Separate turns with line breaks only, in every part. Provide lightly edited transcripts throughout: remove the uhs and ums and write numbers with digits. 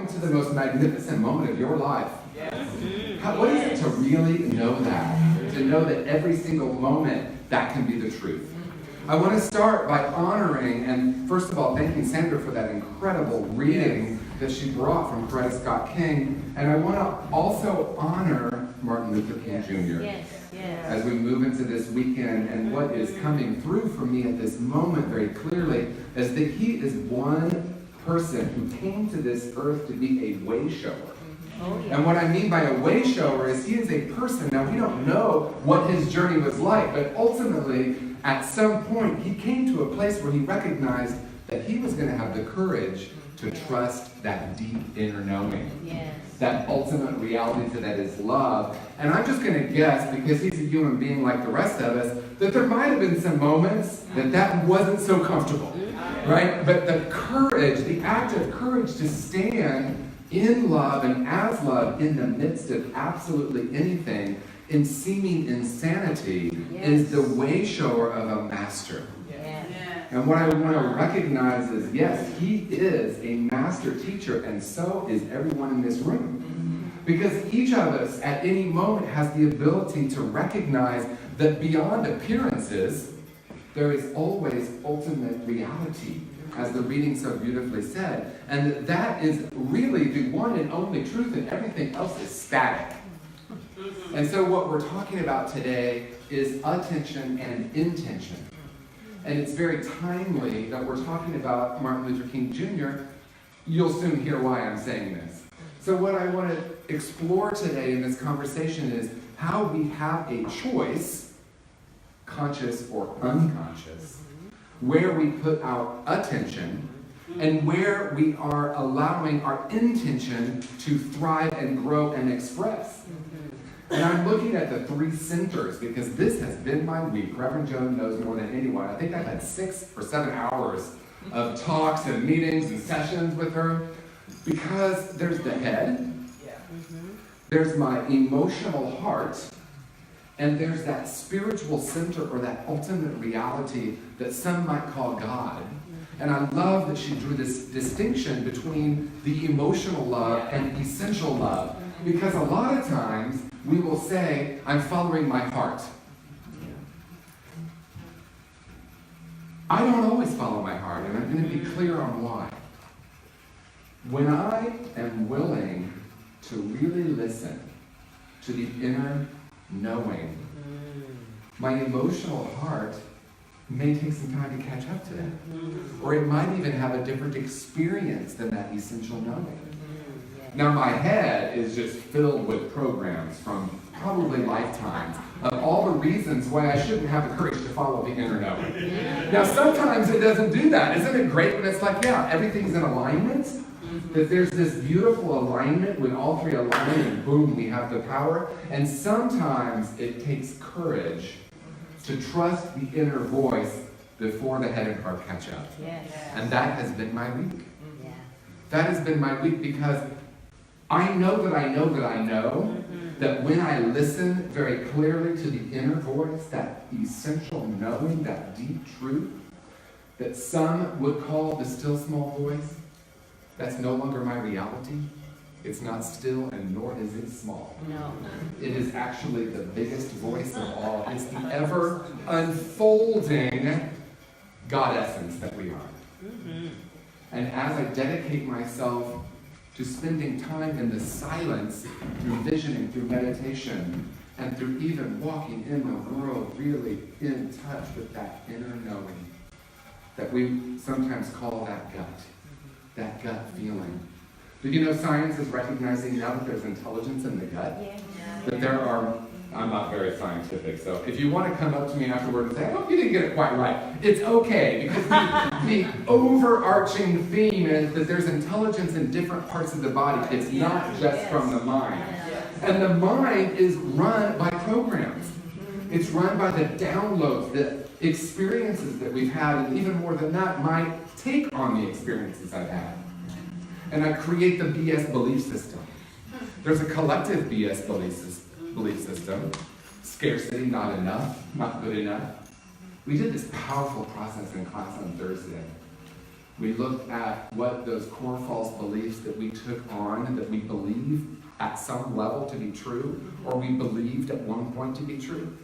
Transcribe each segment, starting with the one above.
into the most magnificent moment of your life. What is it to really know that? To know that every single moment, that can be the truth. I want to start by honoring and, first of all, thanking Sandra for that incredible reading that she brought from Coretta Scott King. And I want to also honor Martin Luther King Jr. As we move into this weekend. And what is coming through for me at this moment very clearly is that he is one person who came to this earth to be a way shower. And what I mean by a way shower is he is a person. Now, we don't know what his journey was like, but ultimately, at some point, he came to a place where he recognized that he was going to have the courage to trust that deep inner knowing. That ultimate reality that is love. And I'm just going to guess, because he's a human being like the rest of us, that there might have been some moments that wasn't so comfortable. Right? But the courage, the act of courage to stand in love and as love in the midst of absolutely anything in seeming insanity is the way shower of a master. And what I want to recognize is, yes, he is a master teacher, and so is everyone in this room. Because each of us at any moment has the ability to recognize that beyond appearances, there is always ultimate reality, as the reading so beautifully said. And that is really the one and only truth, and everything else is static. And so what we're talking about today is attention and intention. And it's very timely that we're talking about Martin Luther King Jr. You'll soon hear why I'm saying this. So what I want to explore today in this conversation is how we have a choice, conscious or unconscious, where we put our attention and where we are allowing our intention to thrive and grow and express. And I'm looking at the 3 centers because this has been my week. Reverend Joan knows more than anyone. I think I've had 6 or 7 hours of talks and meetings and sessions with her because there's the head, there's my emotional heart, and there's that spiritual center or that ultimate reality that some might call God. And I love that she drew this distinction between the emotional love and essential love. Because a lot of times we will say, I'm following my heart. I don't always follow my heart, and I'm going to be clear on why. When I am willing to really listen to the inner knowing, my emotional heart may take some time to catch up to that. Or it might even have a different experience than that essential knowing. Now, my head is just filled with programs from probably lifetimes of all the reasons why I shouldn't have the courage to follow the inner knowing. Now, sometimes it doesn't do that. Isn't it great when it's like, yeah, everything's in alignment? That there's this beautiful alignment when all 3 align and boom, we have the power. And sometimes it takes courage to trust the inner voice before the head and heart catch up. And that has been my week. That has been my week because I know that I know that I know that when I listen very clearly to the inner voice, that essential knowing, that deep truth, that some would call the still small voice, that's no longer my reality. It's not still and nor is it small. No. It is actually the biggest voice of all. It's the ever unfolding God essence that we are. And as I dedicate myself to spending time in the silence, through visioning, through meditation, and through even walking in the world, really in touch with that inner knowing that we sometimes call that gut feeling. Did you know science is recognizing now that there's intelligence in the gut? That there are, I'm not very scientific, so if you want to come up to me afterward and say, I hope you didn't get it quite right, it's okay, because the overarching theme is that there's intelligence in different parts of the body. It's not just from the mind. And the mind is run by programs. It's run by the downloads, the experiences that we've had, and even more than that, my take on the experiences I've had. And I create the BS belief system. There's a collective BS belief system. Scarcity, not enough, not good enough. We did this powerful process in class on Thursday We looked at what those core false beliefs that we took on, that we believe at some level to be true, or we believed at one point to be true.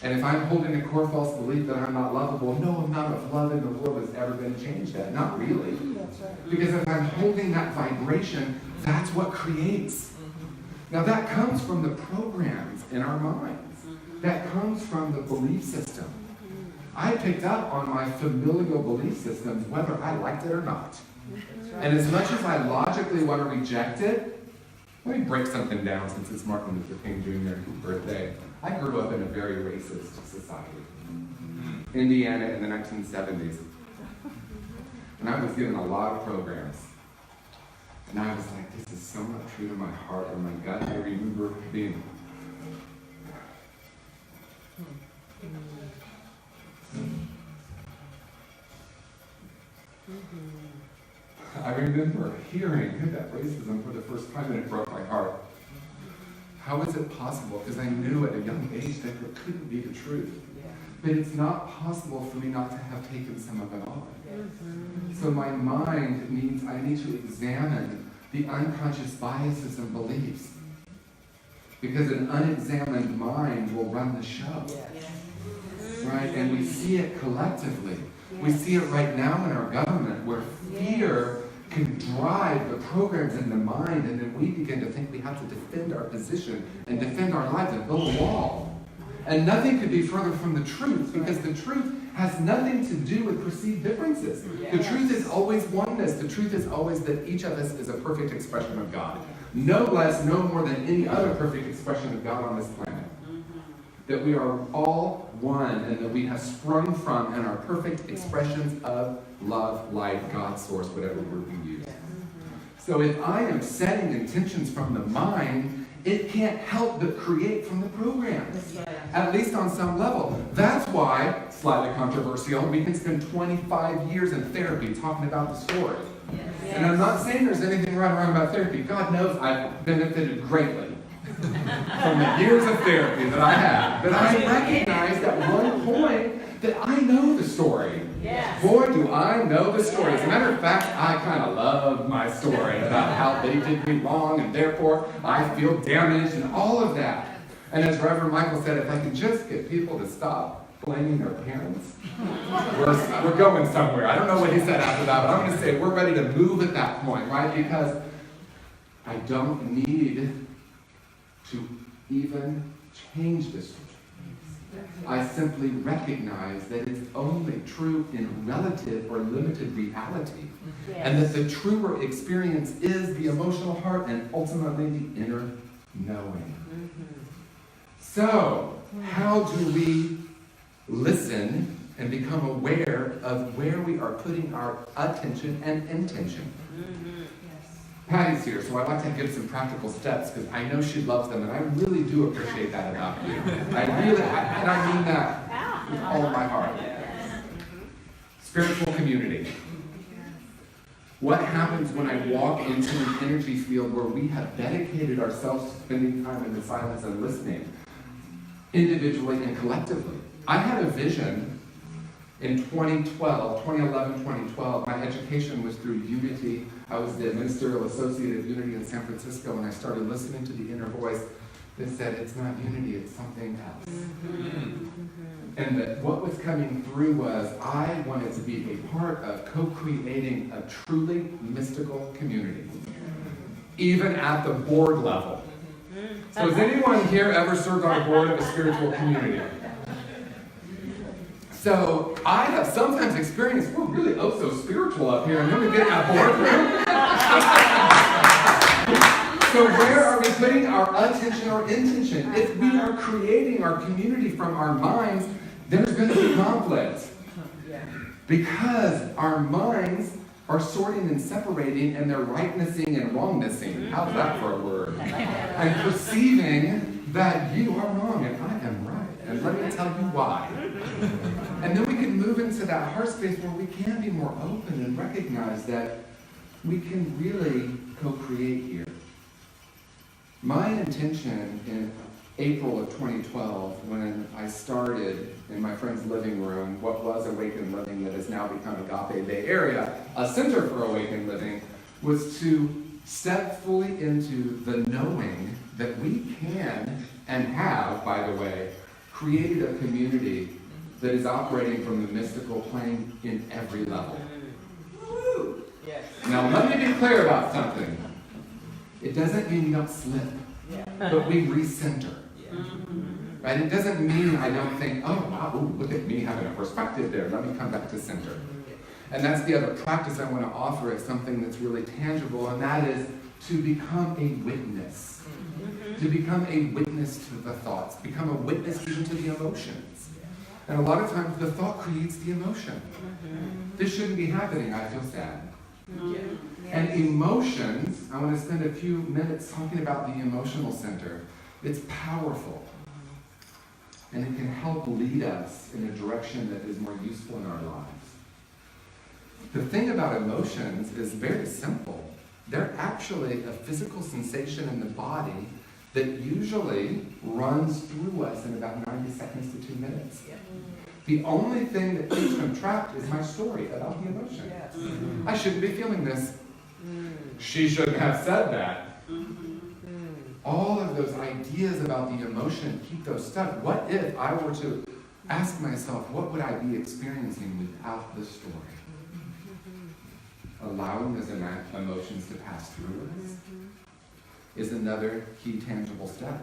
And if I'm holding a core false belief that I'm not lovable, no amount of love in the world has ever going to change that. Not really.
That's right.
Because if I'm holding that vibration, that's what creates. Now that comes from the programs in our minds. That comes from the belief system. I picked up on my familial belief systems whether I liked it or not. And as much as I logically want to reject it, let me break something down since it's Martin Luther King Jr.'s birthday. I grew up in a very racist society. Indiana in the 1970s. And I was given a lot of programs. And I was like, this is so much true to my heart and my gut. I remember being... I remember hearing that racism for the first time and it broke my heart. How is it possible? Because I knew at a young age that it couldn't be the truth. But it's not possible for me not to have taken some of it on. So my mind means I need to examine the unconscious biases and beliefs. Because an unexamined mind will run the show. Right? And we see it collectively. We see it right now in our government where fear can drive the programs in the mind, and then we begin to think we have to defend our position and defend our lives and build a wall. And nothing could be further from the truth, because the truth has nothing to do with perceived differences. The truth is always oneness. The truth is always that each of us is a perfect expression of God. No less, no more than any other perfect expression of God on this planet. That we are all one, and that we have sprung from and are perfect expressions of love, light, God, source, whatever word we use. So if I am setting intentions from the mind, it can't help but create from the programs. At least on some level. That's why, slightly controversial, we can spend 25 years in therapy talking about the story. And I'm not saying there's anything right or wrong about therapy. God knows I've benefited greatly from the years of therapy that I have. But I recognized at one point that I know the story. Boy, do I know the story. As a matter of fact, I kind of love my story about how they did me wrong and therefore I feel damaged and all of that. And as Reverend Michael said, if I could just get people to stop blaming their parents, we're going somewhere. I don't know what he said after that, but I'm going to say we're ready to move at that point, right? Because I don't need to even change this truth. I simply recognize that it's only true in relative or limited reality. And that the truer experience is the emotional heart and ultimately the inner knowing. So, how do we listen and become aware of where we are putting our attention and intention? Patty's here, so I'd like to give some practical steps because I know she loves them, and I really do appreciate that about you. And I mean that with all of my heart. Spiritual community. What happens when I walk into an energy field where we have dedicated ourselves to spending time in the silence and listening, individually and collectively? I had a vision in 2011, 2012. My education was through Unity. I was the ministerial associate of Unity in San Francisco, and I started listening to the inner voice that said, it's not Unity, it's something else. And that what was coming through was I wanted to be a part of co-creating a truly mystical community, even at the board level. So has anyone here ever served on a board of a spiritual community? So I have sometimes experienced, we're really so spiritual up here, and then we get in a boardroom. So where are we putting our attention or intention? If we are creating our community from our minds, there's going to be conflict. Because our minds are sorting and separating, and they're rightnessing and wrongnessing. How's that for a word? And perceiving that you are wrong and I am right. And let me tell you why. And then we can move into that heart space where we can be more open and recognize that we can really co-create here. My intention in April of 2012, when I started in my friend's living room, what was Awakened Living that has now become Agape Bay Area, a center for Awakened Living, was to step fully into the knowing that we can and have, by the way, created a community that is operating from the mystical plane in every level.
Yes.
Now, let me be clear about something. It doesn't mean you don't slip, but we recenter. Right? It doesn't mean I don't think, oh, wow, ooh, look at me having a perspective there. Let me come back to center. And that's the other practice I want to offer. It's something that's really tangible, and that is to become a witness. To become a witness to the thoughts. Become a witness even to the emotions. And a lot of times the thought creates the emotion. This shouldn't be happening. I feel sad. And emotions, I want to spend a few minutes talking about the emotional center. It's powerful. And it can help lead us in a direction that is more useful in our lives. The thing about emotions is very simple. They're actually a physical sensation in the body that usually runs through us in about 90 seconds to 2 minutes. The only thing that keeps them trapped is my story about the emotion. I shouldn't be feeling this. She shouldn't have said that. All of those ideas about the emotion keep those stuck. What if I were to ask myself, what would I be experiencing without the story? Allowing those emotions to pass through us is another key tangible step.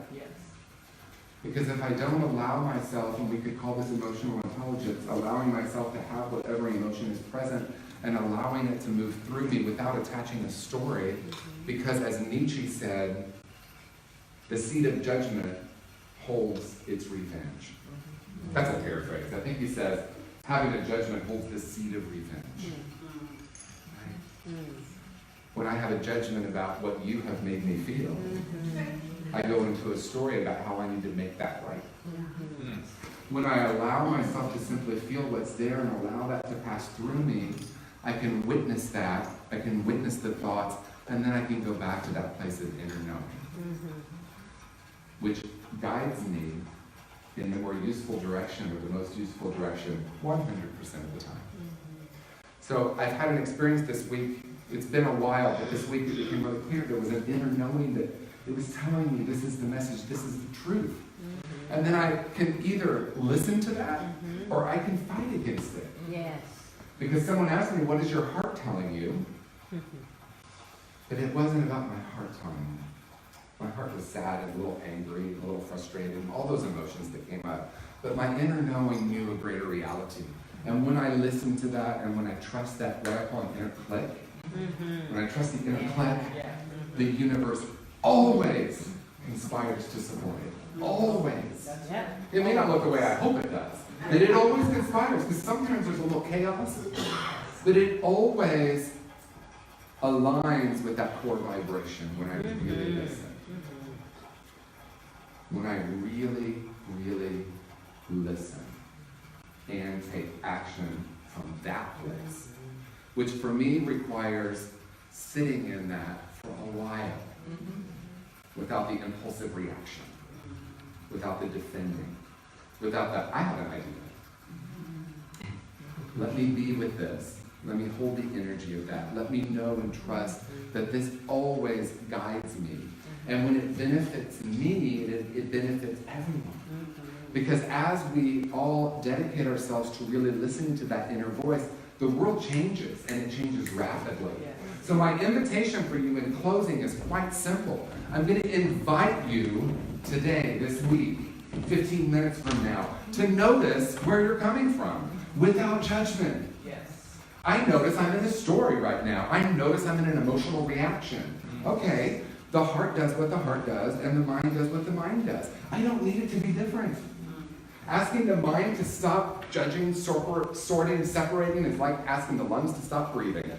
Because if I don't allow myself, and we could call this emotional intelligence, allowing myself to have whatever emotion is present and allowing it to move through me without attaching a story, because as Nietzsche said, the seed of judgment holds its revenge. That's a paraphrase. I think he says, having a judgment holds the seed of revenge. Right? When I have a judgment about what you have made me feel, I go into a story about how I need to make that right. When I allow myself to simply feel what's there and allow that to pass through me, I can witness that, I can witness the thoughts, and then I can go back to that place of inner knowing, which guides me in the more useful direction, or the most useful direction, 100% of the time. So I've had an experience this week. It's been a while, but this week it became really clear. There was an inner knowing that it was telling me this is the message, this is the truth. And then I can either listen to that, or I can fight against it. Because someone asked me, what is your heart telling you? But it wasn't about my heart telling me. My heart was sad and a little angry, a little frustrated, and all those emotions that came up. But my inner knowing knew a greater reality. And when I listen to that, and when I trust that, what I call an inner click, when I trust the inner click, the universe always conspires to support it. Always. It may not look the way I hope it does, but it always conspires, because sometimes there's a little chaos, but it always aligns with that core vibration when I really listen. When I really, really listen and take action from that place, which for me requires sitting in that for a while, without the impulsive reaction, without the defending, without that, I have an idea. Let me be with this. Let me hold the energy of that. Let me know and trust that this always guides me. And when it benefits me, it benefits everyone. Because as we all dedicate ourselves to really listening to that inner voice, the world changes, and it changes rapidly. So my invitation for you in closing is quite simple. I'm going to invite you today, this week, 15 minutes from now, to notice where you're coming from without judgment. I notice I'm in a story right now. I notice I'm in an emotional reaction. Okay, the heart does what the heart does, and the mind does what the mind does. I don't need it to be different. Asking the mind to stop judging, sorting, separating is like asking the lungs to stop breathing.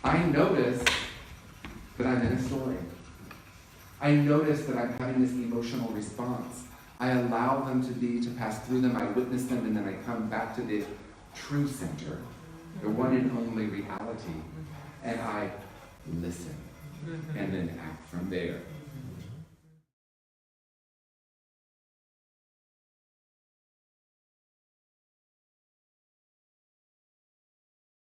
I notice that I'm in a story. I notice that I'm having this emotional response. I allow them to pass through them, I witness them, and then I come back to the true center, the one and only reality, and I listen, and then act from there.